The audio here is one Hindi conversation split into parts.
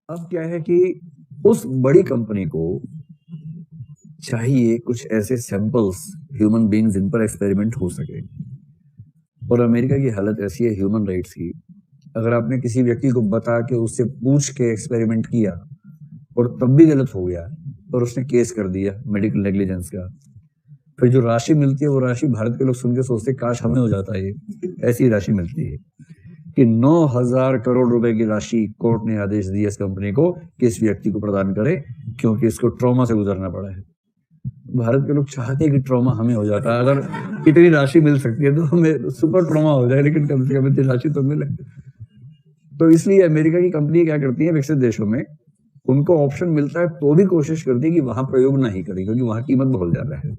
अब क्या है कि उस बड़ी कंपनी को चाहिए कुछ ऐसे सैंपल्स, ह्यूमन बीइंग्स जिन पर एक्सपेरिमेंट हो सके। और अमेरिका की हालत ऐसी है ह्यूमन राइट्स की, अगर आपने किसी व्यक्ति को बता के उससे पूछ के एक्सपेरिमेंट किया और तब भी गलत हो गया और उसने केस कर दिया मेडिकल नेग्लिजेंस का, फिर जो राशि मिलती है वो राशि भारत के लोग सुन के सोचते काश हमें हो जाता है, ये ऐसी राशि मिलती है कि 9,000 करोड़ रुपए की राशि कोर्ट ने आदेश दिया इस कंपनी को कि इस व्यक्ति को प्रदान करे, क्योंकि इसको ट्रॉमा से गुजरना पड़ा है। भारत के लोग चाहते हैं कि ट्रॉमा हमें हो जाता है, अगर इतनी राशि मिल सकती है तो हमें सुपर ट्रॉमा हो जाए, लेकिन कम से कम इतनी राशि तो मिले। तो इसलिए अमेरिका की कंपनी क्या करती है, विकसित देशों में उनको ऑप्शन मिलता है तो भी कोशिश करती है कि वहां प्रयोग नहीं करें, क्योंकि वहां कीमत बहुत ज्यादा है।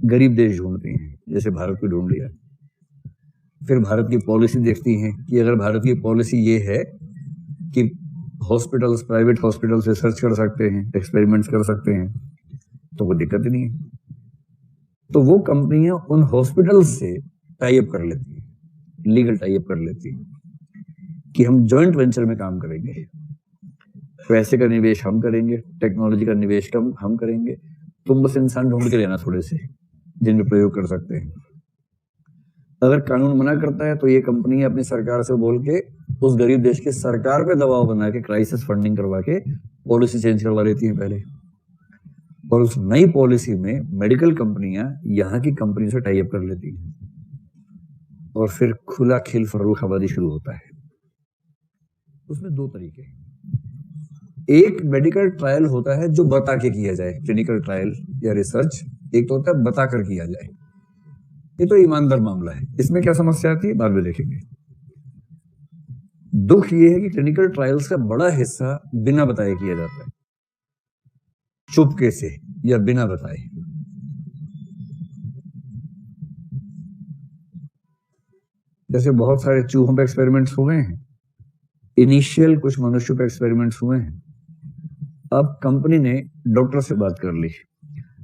गरीब देश ढूंढती हैं, जैसे भारत को ढूंढ लिया। फिर भारत की पॉलिसी देखती हैं कि अगर भारत की पॉलिसी ये है कि हॉस्पिटल्स, प्राइवेट हॉस्पिटल्स रिसर्च कर सकते हैं, एक्सपेरिमेंट्स कर सकते हैं, तो कोई दिक्कत ही नहीं है। तो वो कंपनियां उन हॉस्पिटल्स से टाई अप कर लेती हैं, लीगल टाई अप कर लेती हैं कि हम जॉइंट वेंचर में काम करेंगे, पैसे का निवेश हम करेंगे, टेक्नोलॉजी का निवेश हम करेंगे, तुम बस इंसान ढूंढ के लेना थोड़े से जिनमें प्रयोग कर सकते हैं। अगर कानून मना करता है तो ये कंपनी अपनी सरकार से बोल के उस गरीब देश की सरकार पे दबाव बना के क्राइसिस फंडिंग करवा के पॉलिसी चेंज करवा लेती हैं पहले, और उस नई पॉलिसी में मेडिकल कंपनियां यहाँ की कंपनी से टाई अप कर लेती हैं, और फिर खुला खिल फर्रुखाबादी शुरू होता है। उसमें दो तरीके हैं। एक मेडिकल ट्रायल होता है जो बता के किया जाए, क्लिनिकल ट्रायल या रिसर्च। एक तो होता है बता कर किया जाए, ये तो ईमानदार मामला है, इसमें क्या समस्या आती है बाद में देखेंगे। दुख ये है कि क्लिनिकल ट्रायल्स का बड़ा हिस्सा बिना बताए किया जाता है, चुपके से या बिना बताए। जैसे बहुत सारे चूहों पे एक्सपेरिमेंट्स हुए हैं, इनिशियल कुछ मनुष्यों पे एक्सपेरिमेंट्स हुए हैं। अब कंपनी ने डॉक्टर से बात कर ली,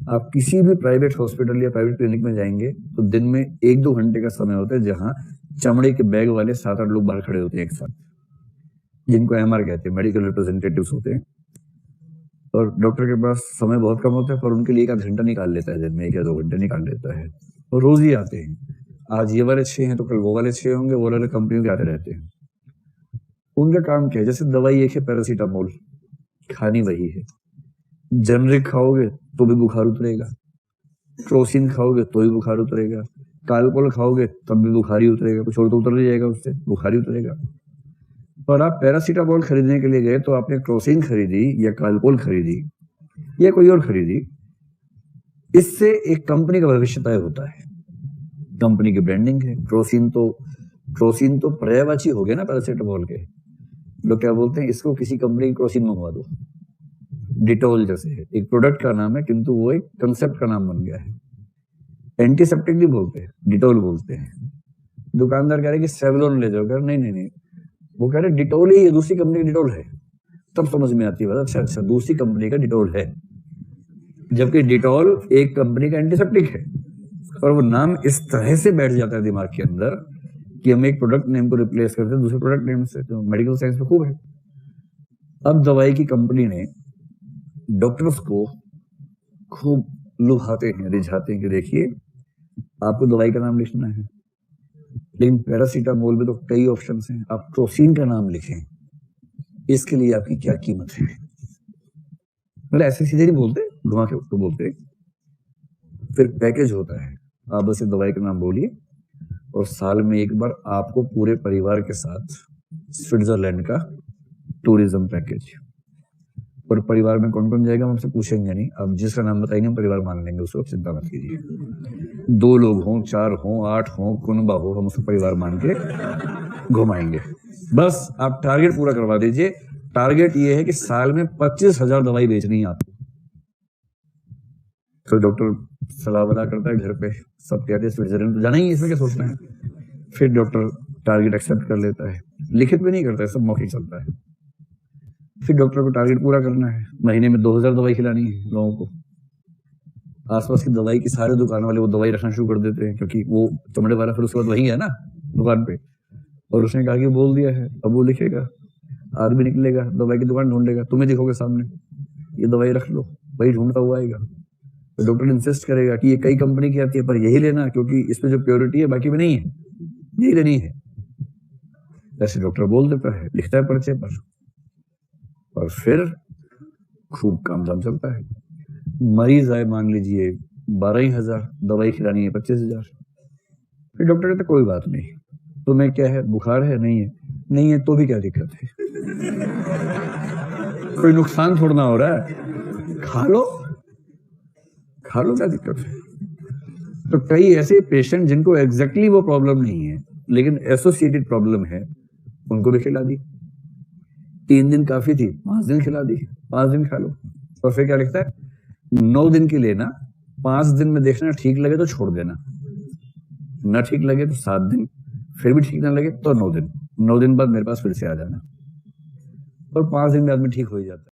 आप किसी भी प्राइवेट हॉस्पिटल या प्राइवेट क्लिनिक में जाएंगे तो दिन में 1-2 घंटे का समय होता है जहां चमड़े के बैग वाले 7-8 लोग बाहर खड़े होते हैं एक साथ, जिनको एमआर कहते हैं, मेडिकल रिप्रेजेंटेटिव्स होते हैं। और डॉक्टर के पास समय बहुत कम होता है, पर उनके लिए 1 आध घंटा निकाल लेता है, दिन में 1 या 2 घंटे निकाल लेता है, और रोज ही आते हैं। आज ये वाले 6 हैं तो कल वो वाले 6 होंगे, वो वाले कंपनी के आते रहते हैं। उनका काम क्या है, जैसे दवाई एक है पैरासीटामोल, खानी वही है। जेनरिक खाओगे तो भी बुखार उतरेगा, क्रोसिन खाओगे तो भी बुखार उतरेगा, कालपोल खाओगे तब भी बुखार ही उतरेगा, कुछ और तो उतर नहीं जाएगा, उससे बुखार ही उतरेगा। पर आप पैरासीटामोल खरीदने के लिए गए तो आपने क्रोसिन खरीदी या कालपोल खरीदी या कोई और खरीदी, इससे एक कंपनी का भविष्य तय होता है, कंपनी की ब्रांडिंग है। क्रोसिन तो पर्यायवाची हो गया ना पैरासीटामोल के। लोग क्या बोलते हैं, इसको किसी कंपनी की क्रोसिन मंगवा दो। डिटोल जैसे है, एक प्रोडक्ट का नाम है किंतु वो एक कंसेप्ट का नाम बन गया है। एंटीसेप्टिक नहीं बोलते, डिटोल बोलते हैं। दुकानदार कह रहे कि सेवलॉन ले जाओ, नहीं नहीं नहीं, वो कह रहे डिटोल ही है, दूसरी कंपनी का डिटोल है। तब समझ में आती है बात, अच्छा अच्छा दूसरी कंपनी का डिटोल है, जबकि डिटोल एक कंपनी का एंटीसेप्टिक है। और वो नाम इस तरह से बैठ जाता है दिमाग के अंदर कि हम एक प्रोडक्ट नेम को रिप्लेस करते हैं दूसरे प्रोडक्ट नेम से, जो मेडिकल साइंस में खूब है। अब दवाई की कंपनी ने डॉक्टर्स को खूब लुभाते हैं, रिझाते हैं कि देखिए आपको दवाई का नाम लिखना है, लेकिन पैरासीटामोल में तो कई ऑप्शंस हैं, आप क्रोसिन का नाम लिखें, इसके लिए आपकी क्या कीमत है। मतलब ऐसे सीधे नहीं बोलते, घुमा के तो बोलते। फिर पैकेज होता है, आप बस दवाई का नाम बोलिए और साल में एक बार आपको पूरे परिवार के साथ स्विट्जरलैंड का टूरिज्म पैकेज। और परिवार में कौन कौन जाएगा हमसे पूछेंगे नहीं, आप जिसका नाम बताएंगे हम परिवार मान लेंगे उसको, चिंता मत कीजिए। 2 लोग हों, 4 हों, 8 हों, कुनबा हो, हम उसको परिवार मान के घुमाएंगे। बस आप टारगेट पूरा करवा दीजिए। टारगेट ये है कि साल में 25,000 दवाई बेचनी है आपको। तो डॉक्टर सलाह बला करता है घर पे, सब कहते हैं स्विट्जरलैंड तो जाना ही, इसमें क्या सोचना है। फिर डॉक्टर टारगेट एक्सेप्ट कर लेता है, लिखित में नहीं करता है, सब मौखिक चलता है। फिर डॉक्टर को टारगेट पूरा करना है, महीने में 2,000 दवाई खिलानी है लोगों को। आसपास की दवाई की सारे दुकान वाले वो दवाई रखना शुरू कर देते हैं, क्योंकि वो चमड़े वाला फिर उसके बाद वही है ना दुकान पे, और उसने कहा कि बोल दिया है, अब वो लिखेगा। आदमी निकलेगा, दवाई की दुकान ढूंढेगा, तुम्हें दिखोगे सामने, ये दवाई रख लो, वही ढूंढता हुआ आएगा। तो डॉक्टर इंसिस्ट करेगा कि ये कई कंपनी की आती है पर यही लेना, क्योंकि इसमें जो प्योरिटी है बाकी में नहीं है, यही लेनी है। ऐसे डॉक्टर बोल देता है, लिखता है पर्चे पर, और फिर खूब काम धाम चलता है। मरीज आए मान लीजिए 12,000, दवाई खिलानी है 25,000। फिर डॉक्टर कहता कोई बात नहीं, तुम्हें क्या है, बुखार है, नहीं है, नहीं है तो भी क्या दिक्कत है, कोई नुकसान थोड़ा ना हो रहा है, खा लो क्या दिक्कत है। तो कई ऐसे पेशेंट जिनको एग्जैक्टली वो प्रॉब्लम नहीं है लेकिन एसोसिएटेड प्रॉब्लम है, उनको भी खिला दी। 3 दिन काफी थी, 5 दिन खिला दी, 5 दिन खा लो। और फिर क्या लिखता है, 9 दिन की लेना, 5 दिन में देखना ठीक लगे तो छोड़ देना, ना ठीक लगे तो 7 दिन, फिर भी ठीक ना लगे तो 9 दिन, 9 दिन बाद मेरे पास फिर से आ जाना। और 5 दिन में आदमी ठीक हो ही जाता है।